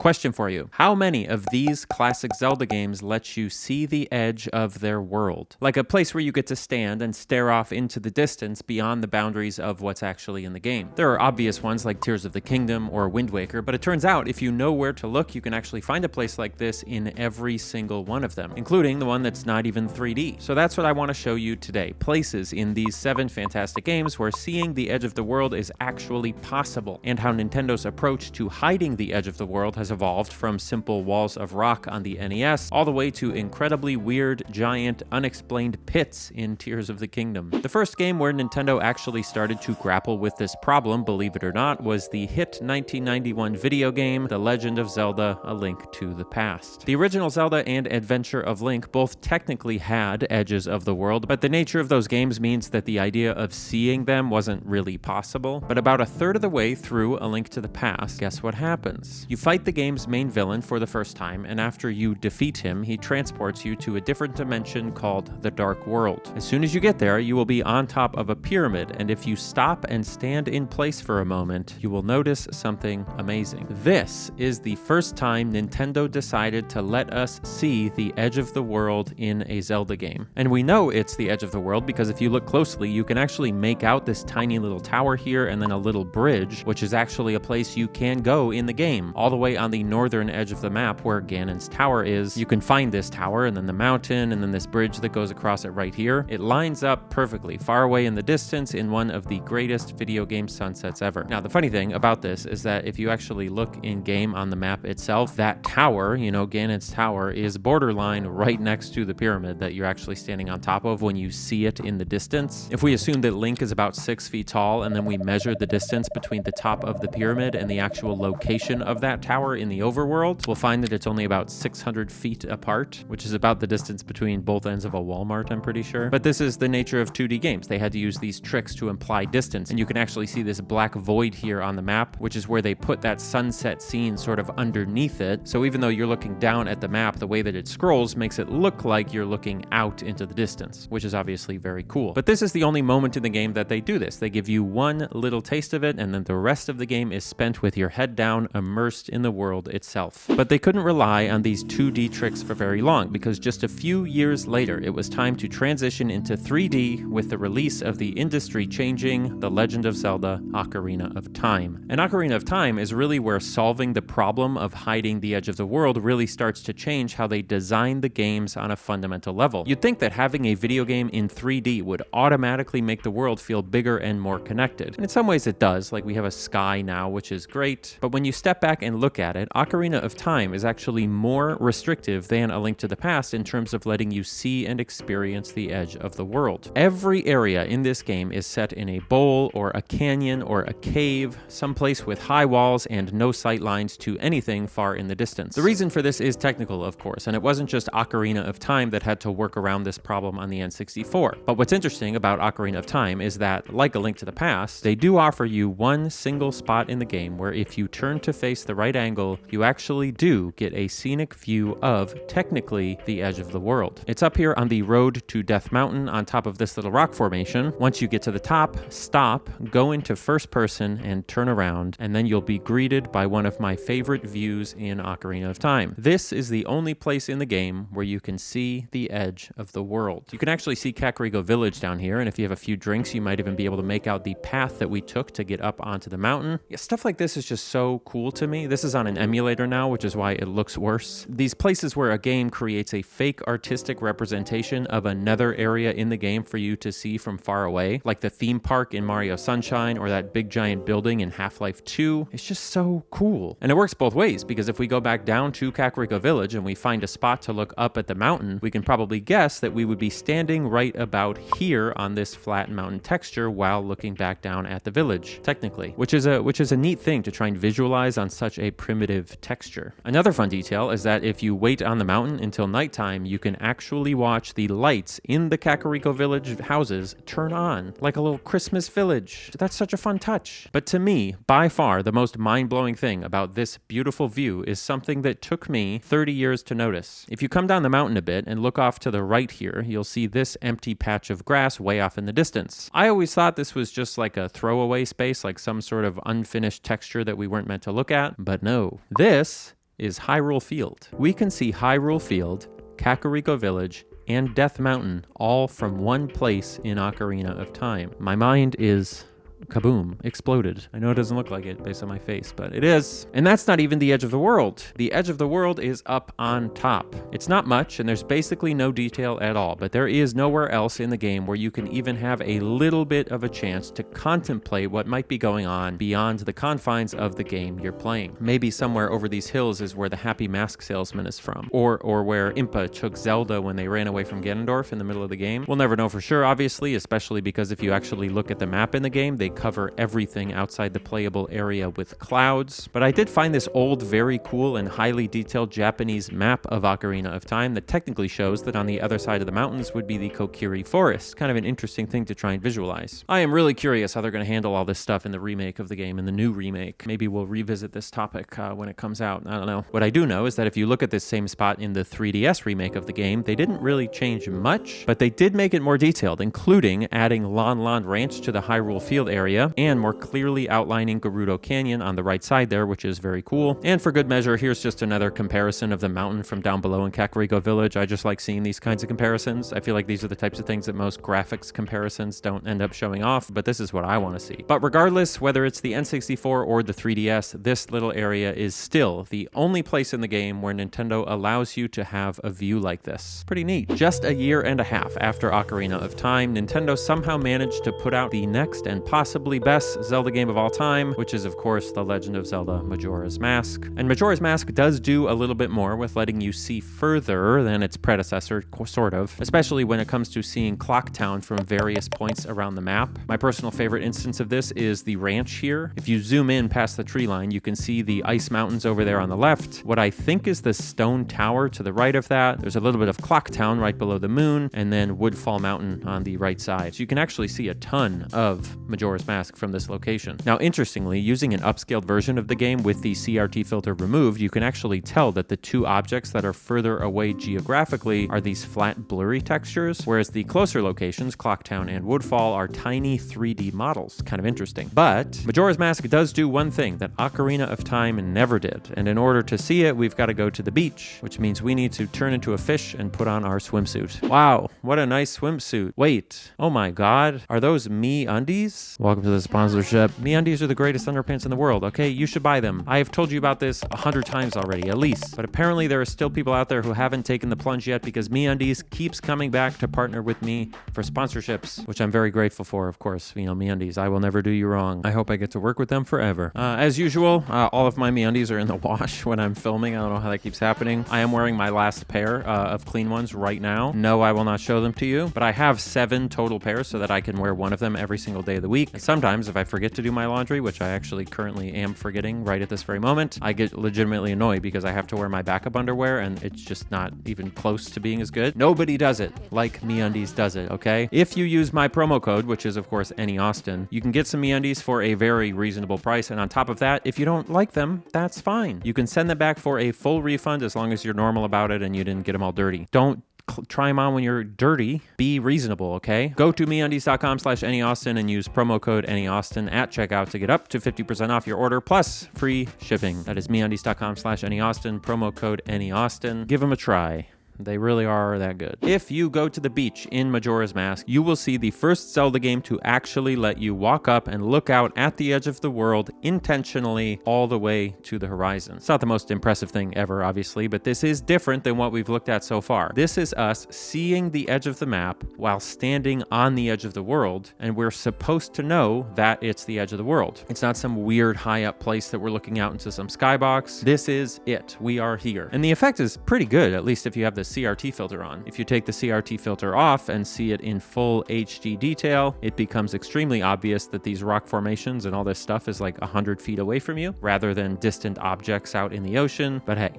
Question for you. How many of these classic Zelda games let you see the edge of their world? Like a place where you get to stand and stare off into the distance beyond the boundaries of what's actually in the game. There are obvious ones like Tears of the Kingdom or Wind Waker, but it turns out if you know where to look, you can actually find a place like this in every single one of them, including the one that's not even 3D. So that's what I want to show you today. Places in these 7 fantastic games where seeing the edge of the world is actually possible, and how Nintendo's approach to hiding the edge of the world has evolved from simple walls of rock on the NES all the way to incredibly weird, giant, unexplained pits in Tears of the Kingdom. The first game where Nintendo actually started to grapple with this problem, believe it or not, was the hit 1991 video game, The Legend of Zelda: A Link to the Past. The original Zelda and Adventure of Link both technically had edges of the world, but the nature of those games means that the idea of seeing them wasn't really possible. But about a third of the way through A Link to the Past, guess what happens? You fight the game's main villain for the first time, and after you defeat him, he transports you to a different dimension called the Dark World. As soon as you get there, you will be on top of a pyramid, and if you stop and stand in place for a moment, you will notice something amazing. This is the first time Nintendo decided to let us see the edge of the world in a Zelda game. And we know it's the edge of the world because if you look closely, you can actually make out this tiny little tower here and then a little bridge, which is actually a place you can go in the game, all the way on the northern edge of the map where Ganon's tower is. You can find this tower and then the mountain and then this bridge that goes across it right here. It lines up perfectly, far away in the distance in one of the greatest video game sunsets ever. Now, the funny thing about this is that if you actually look in game on the map itself, that tower, Ganon's tower, is borderline right next to the pyramid that you're actually standing on top of when you see it in the distance. If we assume that Link is about 6 feet tall and then we measure the distance between the top of the pyramid and the actual location of that tower in the overworld, we'll find that it's only about 600 feet apart, which is about the distance between both ends of a Walmart, I'm pretty sure. But this is the nature of 2D games. They had to use these tricks to imply distance, and you can actually see this black void here on the map, which is where they put that sunset scene sort of underneath it. So even though you're looking down at the map, the way that it scrolls makes it look like you're looking out into the distance, which is obviously very cool. But this is the only moment in the game that they do this. They give you one little taste of it, and then the rest of the game is spent with your head down, immersed in the world itself. But they couldn't rely on these 2D tricks for very long, because just a few years later, it was time to transition into 3D with the release of the industry-changing The Legend of Zelda: Ocarina of Time. And Ocarina of Time is really where solving the problem of hiding the edge of the world really starts to change how they design the games on a fundamental level. You'd think that having a video game in 3D would automatically make the world feel bigger and more connected. And in some ways it does, like we have a sky now, which is great. But when you step back and look at it, Ocarina of Time is actually more restrictive than A Link to the Past in terms of letting you see and experience the edge of the world. Every area in this game is set in a bowl or a canyon or a cave, someplace with high walls and no sight lines to anything far in the distance. The reason for this is technical, of course, and it wasn't just Ocarina of Time that had to work around this problem on the N64. But what's interesting about Ocarina of Time is that, like A Link to the Past, they do offer you one single spot in the game where if you turn to face the right angle, you actually do get a scenic view of, technically, the edge of the world. It's up here on the road to Death Mountain on top of this little rock formation. Once you get to the top, stop, go into first person, and turn around, and then you'll be greeted by one of my favorite views in Ocarina of Time. This is the only place in the game where you can see the edge of the world. You can actually see Kakariko Village down here, and if you have a few drinks, you might even be able to make out the path that we took to get up onto the mountain. Yeah, stuff like this is just so cool to me. This is on an emulator now, which is why it looks worse. These places where a game creates a fake artistic representation of another area in the game for you to see from far away, like the theme park in Mario Sunshine or that big giant building in Half-Life 2. It's just so cool. And it works both ways, because if we go back down to Kakariko Village and we find a spot to look up at the mountain, we can probably guess that we would be standing right about here on this flat mountain texture while looking back down at the village, technically, which is a neat thing to try and visualize on such a primitive texture. Another fun detail is that if you wait on the mountain until nighttime, you can actually watch the lights in the Kakariko Village houses turn on, like a little Christmas village. That's such a fun touch. But to me, by far, the most mind-blowing thing about this beautiful view is something that took me 30 years to notice. If you come down the mountain a bit and look off to the right here, you'll see this empty patch of grass way off in the distance. I always thought this was just like a throwaway space, like some sort of unfinished texture that we weren't meant to look at, but no. This is Hyrule Field. We can see Hyrule Field, Kakariko Village, and Death Mountain all from one place in Ocarina of Time. My mind is kaboom, exploded. I know it doesn't look like it based on my face, but it is. And that's not even the edge of the world. The edge of the world is up on top. It's not much, and there's basically no detail at all, but there is nowhere else in the game where you can even have a little bit of a chance to contemplate what might be going on beyond the confines of the game you're playing. Maybe somewhere over these hills is where the Happy Mask Salesman is from, or where Impa took Zelda when they ran away from Ganondorf in the middle of the game. We'll never know for sure, obviously, especially because if you actually look at the map in the game, they cover everything outside the playable area with clouds. But I did find this old, very cool and highly detailed Japanese map of Ocarina of Time that technically shows that on the other side of the mountains would be the Kokiri Forest. Kind of an interesting thing to try and visualize. I am really curious how they're going to handle all this stuff in the remake of the game, in the new remake. Maybe we'll revisit this topic when it comes out. I don't know. What I do know is that if you look at this same spot in the 3DS remake of the game, they didn't really change much, but they did make it more detailed, including adding Lon Lon Ranch to the Hyrule Field area and more clearly outlining Gerudo Canyon on the right side there, which is very cool. And for good measure, here's just another comparison of the mountain from down below in Kakariko Village. I just like seeing these kinds of comparisons. I feel like these are the types of things that most graphics comparisons don't end up showing off, but this is what I want to see. But regardless, whether it's the N64 or the 3DS, this little area is still the only place in the game where Nintendo allows you to have a view like this. Pretty neat. Just a year and a half after Ocarina of Time, Nintendo somehow managed to put out the next and possibly best Zelda game of all time, which is of course The Legend of Zelda Majora's Mask. And Majora's Mask does do a little bit more with letting you see further than its predecessor, sort of, especially when it comes to seeing Clock Town from various points around the map. My personal favorite instance of this is the ranch here. If you zoom in past the tree line, you can see the ice mountains over there on the left, what I think is the stone tower to the right of that. There's a little bit of Clock Town right below the moon, and then Woodfall Mountain on the right side. So you can actually see a ton of Majora's Mask from this location. Now, interestingly, using an upscaled version of the game with the CRT filter removed, you can actually tell that the two objects that are further away geographically are these flat, blurry textures, whereas the closer locations, Clocktown and Woodfall, are tiny 3D models. Kind of interesting. But Majora's Mask does do one thing that Ocarina of Time never did, and in order to see it, we've got to go to the beach, which means we need to turn into a fish and put on our swimsuit. Wow, what a nice swimsuit. Wait, oh my god, are those MeUndies? Welcome to the sponsorship. MeUndies are the greatest underpants in the world, okay? You should buy them. I have told you about this 100 times already, at least. But apparently there are still people out there who haven't taken the plunge yet because MeUndies keeps coming back to partner with me for sponsorships, which I'm very grateful for, of course. You know, MeUndies, I will never do you wrong. I hope I get to work with them forever. As usual, all of my MeUndies are in the wash when I'm filming. I don't know how that keeps happening. I am wearing my last pair of clean ones right now. No, I will not show them to you, but I have 7 total pairs so that I can wear one of them every single day of the week. And sometimes if I forget to do my laundry, which I actually currently am forgetting right at this very moment, I get legitimately annoyed because I have to wear my backup underwear and it's just not even close to being as good. Nobody does it like MeUndies does it, okay? If you use my promo code, which is of course AnyAustin, you can get some MeUndies for a very reasonable price, and on top of that, if you don't like them, that's fine. You can send them back for a full refund as long as you're normal about it and you didn't get them all dirty. Don't try them on when you're dirty. Be reasonable, okay? Go to MeUndies.com/AnyAustin and use promo code AnyAustin at checkout to get up to 50% off your order plus free shipping. That is MeUndies.com/AnyAustin, promo code AnyAustin. Give them a try. They really are that good. If you go to the beach in Majora's Mask, you will see the first Zelda game to actually let you walk up and look out at the edge of the world intentionally all the way to the horizon. It's not the most impressive thing ever, obviously, but this is different than what we've looked at so far. This is us seeing the edge of the map while standing on the edge of the world, and we're supposed to know that it's the edge of the world. It's not some weird high up place that we're looking out into some skybox. This is it. We are here. And the effect is pretty good, at least if you have the CRT filter on. If you take the CRT filter off and see it in full HD detail, it becomes extremely obvious that these rock formations and all this stuff is like 100 feet away from you rather than distant objects out in the ocean. But hey,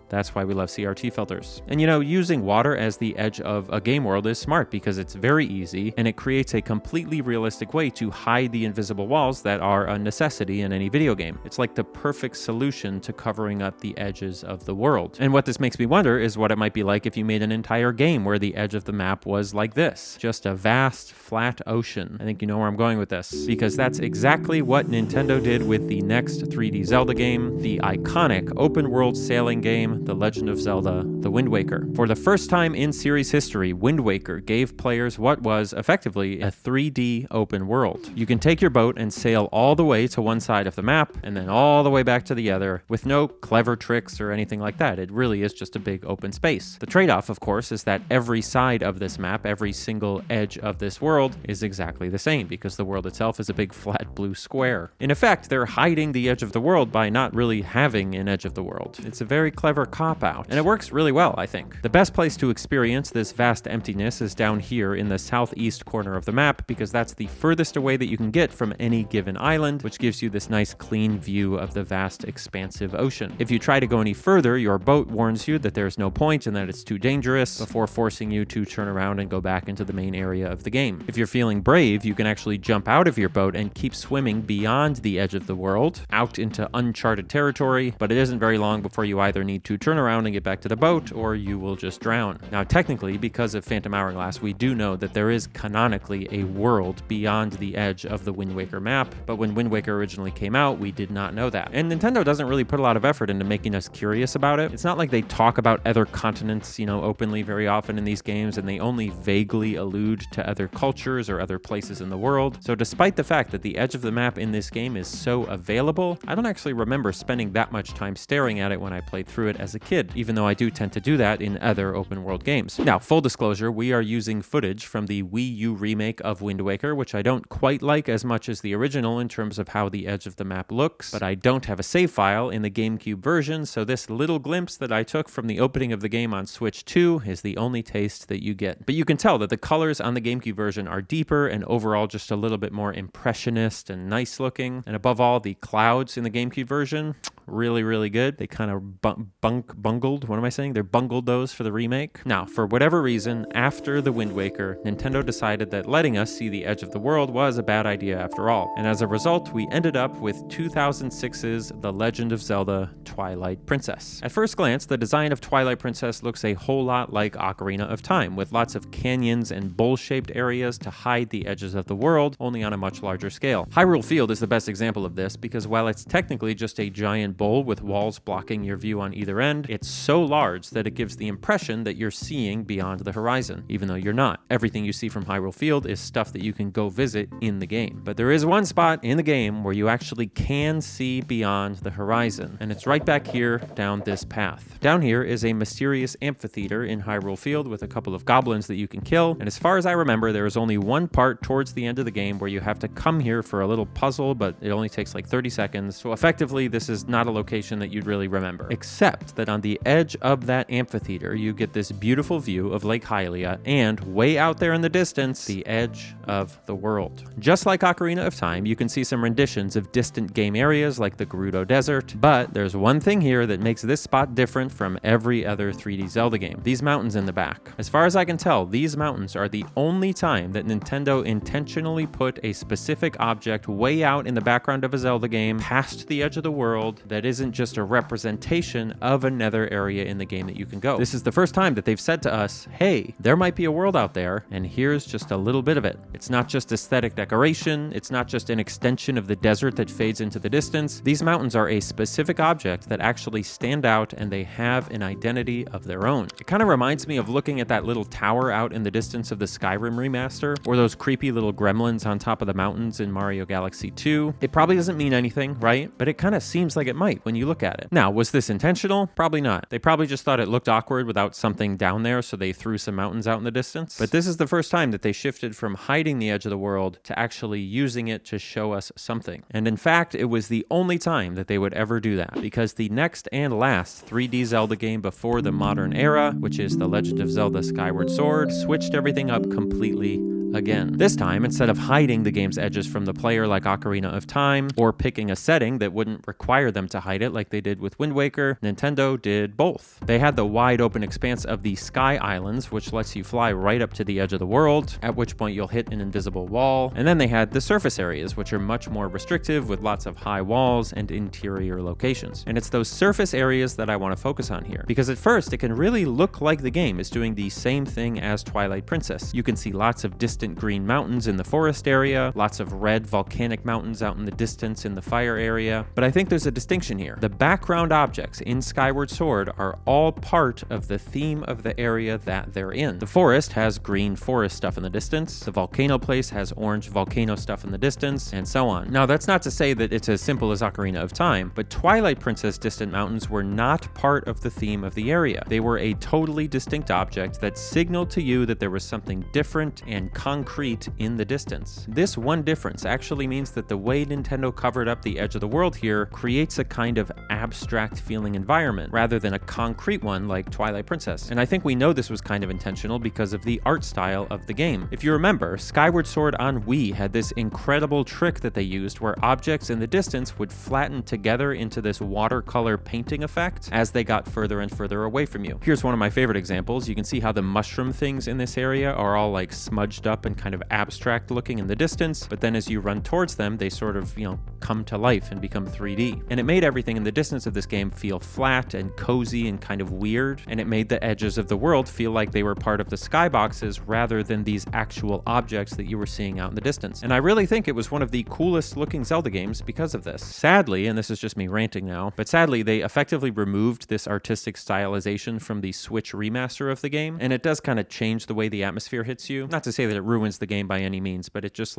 That's why we love CRT filters. And you know, using water as the edge of a game world is smart because it's very easy and it creates a completely realistic way to hide the invisible walls that are a necessity in any video game. It's like the perfect solution to covering up the edges of the world. And what this makes me wonder is what it might be like if you made an entire game where the edge of the map was like this, just a vast, flat ocean. I think you know where I'm going with this, because that's exactly what Nintendo did with the next 3D Zelda game, the iconic open-world sailing game, The Legend of Zelda: The Wind Waker. For the first time in series history, Wind Waker gave players what was effectively a 3D open world. You can take your boat and sail all the way to one side of the map and then all the way back to the other with no clever tricks or anything like that. It really is just a big open space. The trade-off, of course, is that every side of this map, every single edge of this world is exactly the same because the world itself is a big flat blue square. In effect, they're hiding the edge of the world by not really having an edge of the world. It's a very clever cop-out, and it works really well, I think. The best place to experience this vast emptiness is down here in the southeast corner of the map because that's the furthest away that you can get from any given island, which gives you this nice clean view of the vast expansive ocean. If you try to go any further, your boat warns you that there's no point and that it's too dangerous before forcing you to turn around and go back into the main area of the game. If you're feeling brave, you can actually jump out of your boat and keep swimming beyond the edge of the world, out into uncharted territory, but it isn't very long before you either need to turn around and get back to the boat or you will just drown. Now, technically, because of Phantom Hourglass, we do know that there is canonically a world beyond the edge of the Wind Waker map, but when Wind Waker originally came out, we did not know that. And Nintendo doesn't really put a lot of effort into making us curious about it. It's not like they talk about other continents, openly very often in these games, and they only vaguely allude to other cultures or other places in the world. So despite the fact that the edge of the map in this game is so available, I don't actually remember spending that much time staring at it when I played through it as a kid, even though I do tend to do that in other open world games. Now, full disclosure, we are using footage from the Wii U remake of Wind Waker, which I don't quite like as much as the original in terms of how the edge of the map looks, but I don't have a save file in the GameCube version, so this little glimpse that I took from the opening of the game on Switch 2 is the only taste that you get. But you can tell that the colors on the GameCube version are deeper and overall just a little bit more impressionist and nice looking. And above all, the clouds in the GameCube version, really, really good. They kind of bungled, what am I saying? They bungled those for the remake. Now, for whatever reason, after the Wind Waker, Nintendo decided that letting us see the edge of the world was a bad idea after all. And as a result, we ended up with 2006's The Legend of Zelda: Twilight Princess. At first glance, the design of Twilight Princess looks a whole lot like Ocarina of Time, with lots of canyons and bowl-shaped areas to hide the edges of the world, only on a much larger scale. Hyrule Field is the best example of this because while it's technically just a giant bowl with walls blocking your view on either end, it's so large that it gives the impression that you're seeing beyond the horizon, even though you're not. Everything you see from Hyrule Field is stuff that you can go visit in the game. But there is one spot in the game where you actually can see beyond the horizon, and it's right back here down this path. Down here is a mysterious amphitheater in Hyrule Field with a couple of goblins that you can kill, and as far as I remember, there is only one part towards the end of the game where you have to come here for a little puzzle, but it only takes like 30 seconds, so effectively this is not a location that you'd really remember. Except that on the edge of that amphitheater, you get this beautiful view of Lake Hylia, and way out there in the distance, the edge of the world. Just like Ocarina of Time, you can see some renditions of distant game areas like the Gerudo Desert, but there's one thing here that makes this spot different from every other 3D Zelda game. These mountains in the back. As far as I can tell, these mountains are the only time that Nintendo intentionally put a specific object way out in the background of a Zelda game, past the edge of the world, that isn't just a representation of another area in the game that you can go. This is the first time that they've said to us, hey, there might be a world out there, and here's just a little bit of it. It's not just aesthetic decoration, it's not just an extension of the desert that fades into the distance. These mountains are a specific object that actually stand out, and they have an identity of their own. It kind of reminds me of looking at that little tower out in the distance of the Skyrim remaster, or those creepy little gremlins on top of the mountains in Mario Galaxy 2. It probably doesn't mean anything, right? But it kind of seems like it might when you look at it. Now, was this intentional? Probably not. They probably just thought it looked awkward without something down there, so they threw some mountains out in the distance. But this is the first time that they shifted from hiding the edge of the world to actually using it to show us something. And in fact, it was the only time that they would ever do that, because the next and last 3D Zelda game before the modern era, which is The Legend of Zelda: Skyward Sword, switched everything up completely again. This time, instead of hiding the game's edges from the player like Ocarina of Time, or picking a setting that wouldn't require them to hide it like they did with Wind Waker, Nintendo did both. They had the wide open expanse of the Sky Islands, which lets you fly right up to the edge of the world, at which point you'll hit an invisible wall. And then they had the surface areas, which are much more restrictive with lots of high walls and interior locations. And it's those surface areas that I want to focus on here, because at first it can really look like the game is doing the same thing as Twilight Princess. You can see lots of distant green mountains in the forest area, lots of red volcanic mountains out in the distance in the fire area, but I think there's a distinction here. The background objects in Skyward Sword are all part of the theme of the area that they're in. The forest has green forest stuff in the distance, the volcano place has orange volcano stuff in the distance, and so on. Now, that's not to say that it's as simple as Ocarina of Time, but Twilight Princess distant mountains were not part of the theme of the area. They were a totally distinct object that signaled to you that there was something different and concrete in the distance. This one difference actually means that the way Nintendo covered up the edge of the world here creates a kind of abstract feeling environment rather than a concrete one like Twilight Princess. And I think we know this was kind of intentional because of the art style of the game. If you remember, Skyward Sword on Wii had this incredible trick that they used where objects in the distance would flatten together into this watercolor painting effect as they got further and further away from you. Here's one of my favorite examples. You can see how the mushroom things in this area are all like smudged up and kind of abstract looking in the distance, but then as you run towards them, they sort of, come to life and become 3D. And it made everything in the distance of this game feel flat and cozy and kind of weird, and it made the edges of the world feel like they were part of the skyboxes rather than these actual objects that you were seeing out in the distance. And I really think it was one of the coolest looking Zelda games because of this. Sadly, and this is just me ranting now, but sadly they effectively removed this artistic stylization from the Switch remaster of the game, and it does kind of change the way the atmosphere hits you. Not to say that it ruins the game by any means, but it just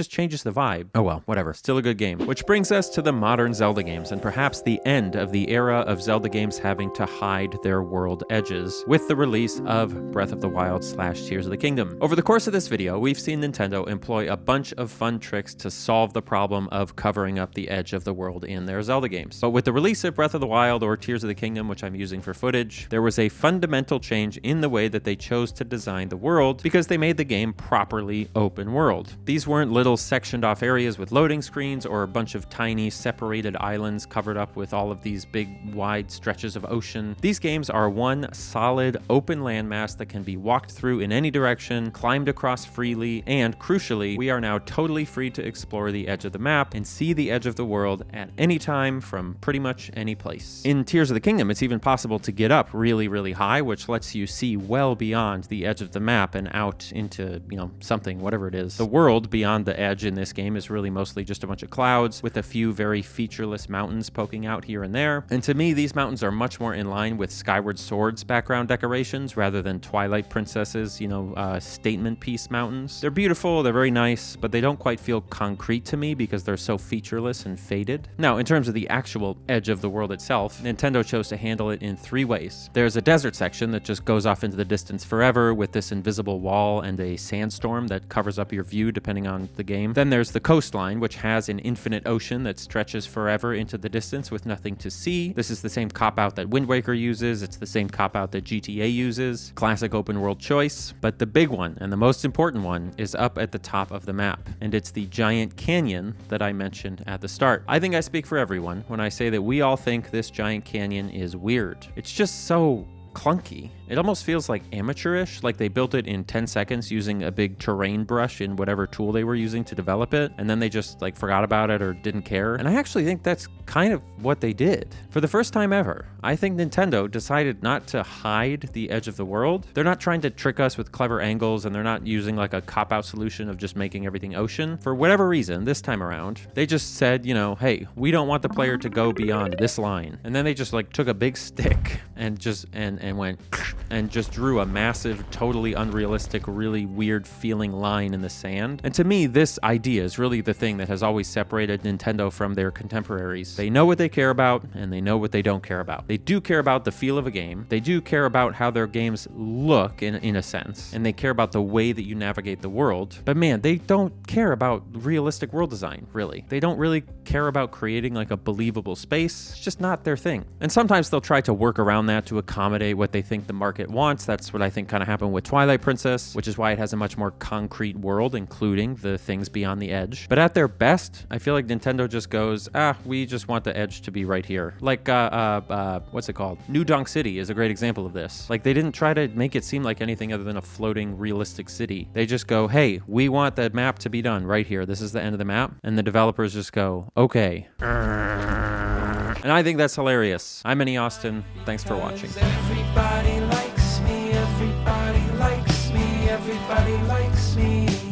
changes the vibe. Oh well, whatever. Still a good game. Which brings us to the modern Zelda games, and perhaps the end of the era of Zelda games having to hide their world edges, with the release of Breath of the Wild / Tears of the Kingdom. Over the course of this video, we've seen Nintendo employ a bunch of fun tricks to solve the problem of covering up the edge of the world in their Zelda games. But with the release of Breath of the Wild or Tears of the Kingdom, which I'm using for footage, there was a fundamental change in the way that they chose to design the world because they made the game properly open world. These weren't little sectioned off areas with loading screens or a bunch of tiny separated islands covered up with all of these big wide stretches of ocean. These games are one solid open landmass that can be walked through in any direction, climbed across freely, and crucially, we are now totally free to explore the edge of the map and see the edge of the world at any time from pretty much any place. In Tears of the Kingdom, it's even possible to get up really, really high, which lets you see well beyond the edge of the map and out into, something, whatever it is. The world beyond the edge in this game is really mostly just a bunch of clouds with a few very featureless mountains poking out here and there. And to me, these mountains are much more in line with Skyward Sword's background decorations rather than Twilight Princess's, statement piece mountains. They're beautiful, they're very nice, but they don't quite feel concrete to me because they're so featureless and faded. Now, in terms of the actual edge of the world itself, Nintendo chose to handle it in 3 ways. There's a desert section that just goes off into the distance forever with this invisible wall and a sandstorm that covers up your view depending on the game. Then there's the coastline, which has an infinite ocean that stretches forever into the distance with nothing to see. This is the same cop-out that Wind Waker uses. It's the same cop-out that GTA uses. Classic open world choice. But the big one, and the most important one, is up at the top of the map. And it's the giant canyon that I mentioned at the start. I think I speak for everyone when I say that we all think this giant canyon is weird. It's just so clunky. It almost feels like amateurish, like they built it in 10 seconds using a big terrain brush in whatever tool they were using to develop it, and then they just forgot about it or didn't care. And I actually think that's kind of what they did. For the first time ever, I think Nintendo decided not to hide the edge of the world. They're not trying to trick us with clever angles, and they're not using a cop-out solution of just making everything ocean. For whatever reason, this time around, they just said, hey, we don't want the player to go beyond this line. And then they just took a big stick and went and just drew a massive, totally unrealistic, really weird feeling line in the sand. And to me, this idea is really the thing that has always separated Nintendo from their contemporaries. They know what they care about, and they know what they don't care about. They do care about the feel of a game. They do care about how their games look in a sense, and they care about the way that you navigate the world. But man, they don't care about realistic world design, really. They don't really care about creating like a believable space. It's just not their thing. And sometimes they'll try to work around that to accommodate what they think the market wants. That's what I think kind of happened with Twilight Princess, which is why it has a much more concrete world, including the things beyond the edge. But at their best, I feel like Nintendo just goes, we just want the edge to be right here. Like, what's it called? New Donk City is a great example of this. Like, they didn't try to make it seem like anything other than a floating, realistic city. They just go, hey, we want the map to be done right here. This is the end of the map. And the developers just go, okay. And I think that's hilarious. I'm Minnie Austin. Thanks for watching. Everybody likes me, everybody likes me, everybody likes me.